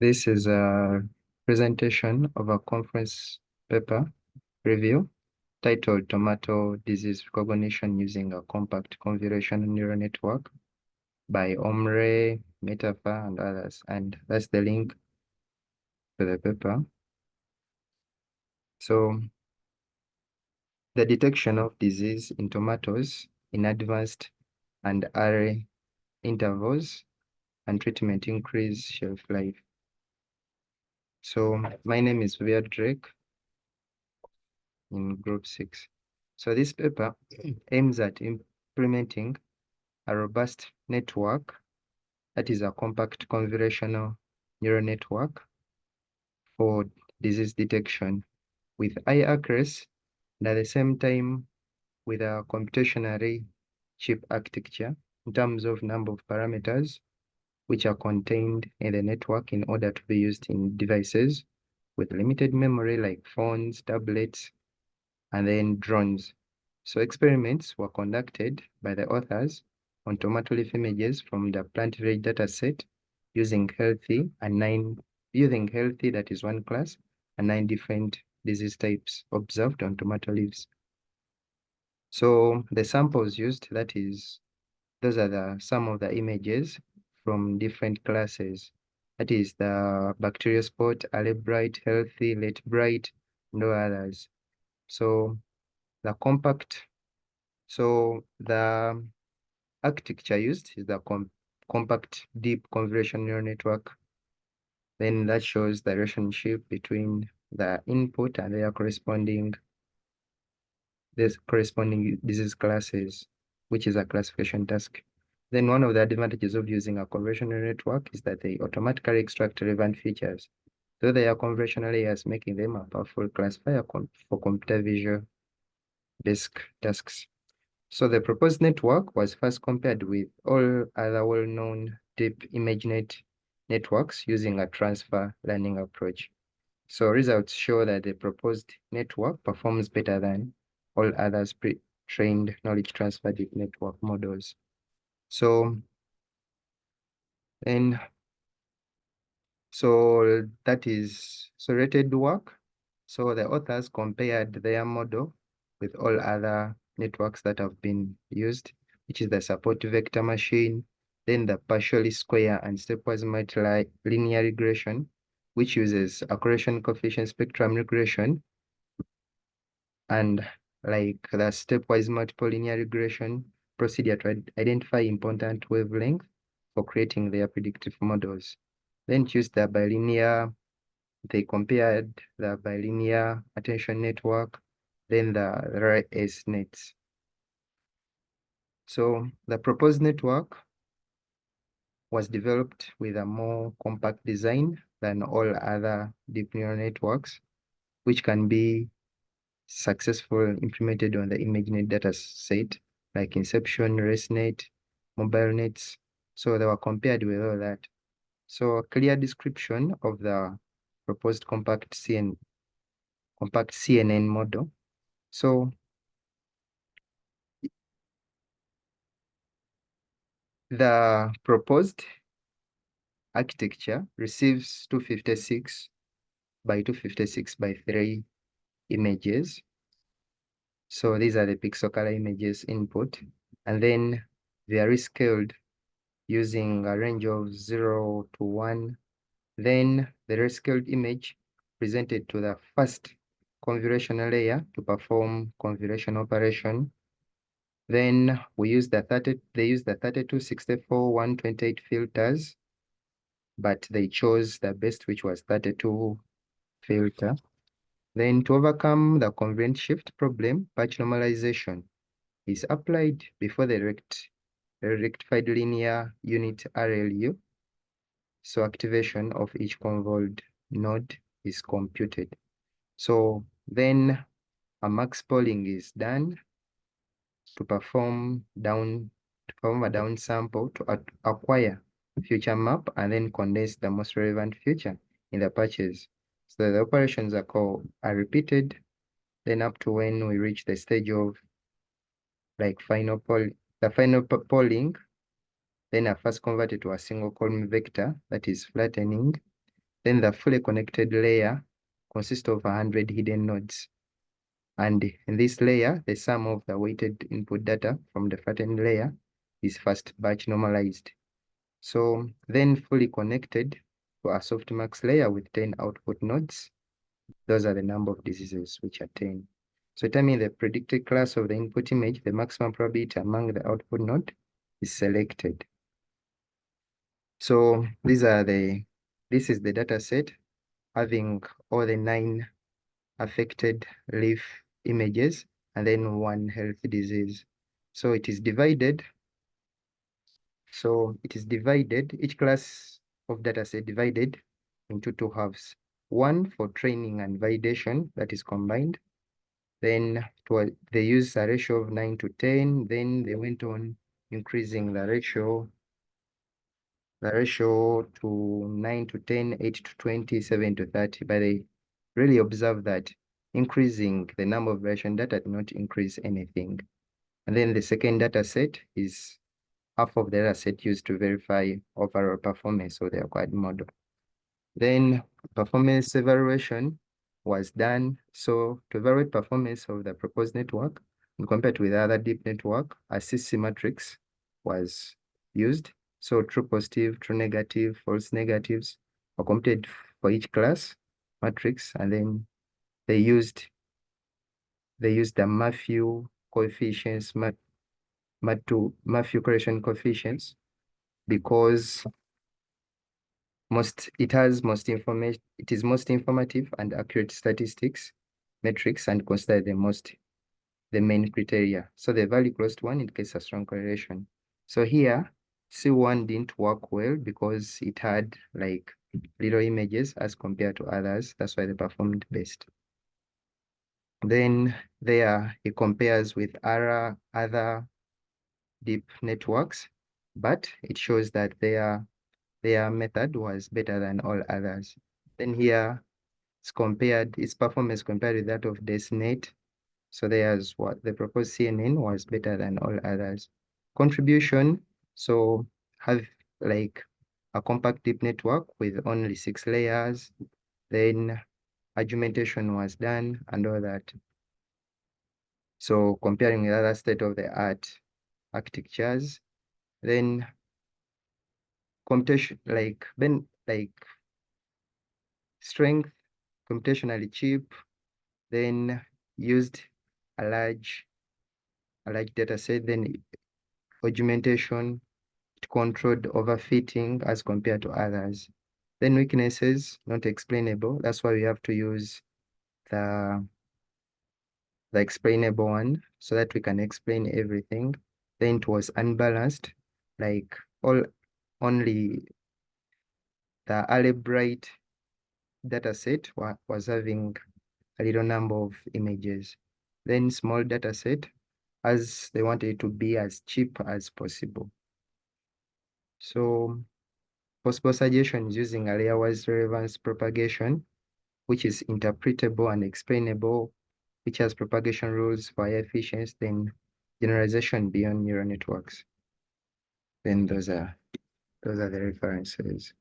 This is a presentation of a conference paper review titled Tomato Disease Recognition Using a Compact Convolutional Neural Network by Omre, Metafa, and others. And that's the link to the paper. So the detection of disease in tomatoes in advanced and early intervals and treatment increase shelf life. So my name is Vivian Drake in group 6. So this paper aims at implementing a robust network, that is a compact convolutional neural network for disease detection with high accuracy and at the same time with a computationally cheap architecture in terms of number of parameters which are contained in the network in order to be used in devices with limited memory like phones, tablets, and then drones. So experiments were conducted by the authors on tomato leaf images from the plant village dataset using healthy, that is one class, and 9 different disease types observed on tomato leaves. So the samples used, those are some of the images from different classes. That is the bacterial spot, early bright, healthy, late bright, no others. So the architecture used is the compact deep convolutional neural network. Then that shows the relationship between the input and their corresponding disease classes, which is a classification task. Then one of the advantages of using a convolutional network is that they automatically extract relevant features, though they are convolutional layers, making them a powerful classifier for computer vision desk tasks. So the proposed network was first compared with all other well-known deep ImageNet networks using a transfer learning approach. So results show that the proposed network performs better than all others pre-trained knowledge transfer deep network models. So that is rated work. So the authors compared their model with all other networks that have been used, which is the support vector machine, then the partially square and stepwise linear regression, which uses a correlation coefficient spectrum regression, and like the stepwise multiple linear regression procedure to identify important wavelength for creating their predictive models. Then choose the bilinear. They compared the bilinear attention network, then the RAS nets. So the proposed network was developed with a more compact design than all other deep neural networks, which can be successfully implemented on the ImageNet data set, like Inception, ResNet, MobileNets. So they were compared with all that. So a clear description of the proposed compact CNN model. So the proposed architecture receives 256 by 256 by 3 images. So these are the pixel color images input, and then they are rescaled using a range of 0 to 1. Then the rescaled image presented to the first convolutional layer to perform convolution operation. Then they use the 32, 64, 128 filters, but they chose the best, which was 32 filter. Then to overcome the convergent shift problem, patch normalization is applied before the rectified linear unit RLU. So activation of each convolved node is computed. So then a max polling is done to perform a down sample to acquire future map and then condense the most relevant feature in the patches. So the operations are repeated, then up to when we reach the stage of like final polling, then are first converted to a single column vector that is flattening. Then the fully connected layer consists of 100 hidden nodes. And in this layer, the sum of the weighted input data from the flattened layer is first batch normalized. So then fully connected to a softmax layer with 10 output nodes. Those are the number of diseases which are 10. So determine the predicted class of the input image, the maximum probability among the output node is selected. So this is the data set having all the 9 affected leaf images and then 1 healthy disease. So it is divided. Each class of data set divided into 2 halves. One for training and validation, that is combined. Then they used a ratio of 9 to 10. Then they went on increasing the ratio to 9 to 10, 8 to 20, 7 to 30. But they really observed that increasing the number of version data did not increase anything. And then the second data set is half of the data set used to verify overall performance of the acquired model. Then performance evaluation was done. So to evaluate performance of the proposed network and compared with other deep network, a CC matrix was used. So true positive, true negative, false negatives were computed for each class matrix, and then they used the Matthew coefficients, Matthew correlation coefficients, because it is most informative and accurate statistics metrics and consider the main criteria. So the value closed one indicates a strong correlation. So here C1 didn't work well because it had like little images as compared to others. That's why they performed best. Then there he compares with other deep networks, but it shows that their method was better than all others. Then here its performance compared with that of DesNet. So there's what the proposed CNN was better than all others. Contribution, so have like a compact deep network with only 6 layers. Then argumentation was done and all that. So comparing with other state-of-the-art architectures, then computation strength, computationally cheap, then used a large data set, then augmentation, it controlled overfitting as compared to others. Then weaknesses, not explainable. That's why we have to use the explainable one so that we can explain everything. Then it was unbalanced, like only the Algebrite data set was having a little number of images. Then small data set, as they wanted it to be as cheap as possible. So possible suggestions using a layer-wise relevance propagation, which is interpretable and explainable, which has propagation rules for high efficiency, then generalization beyond neural networks. Then those are the references.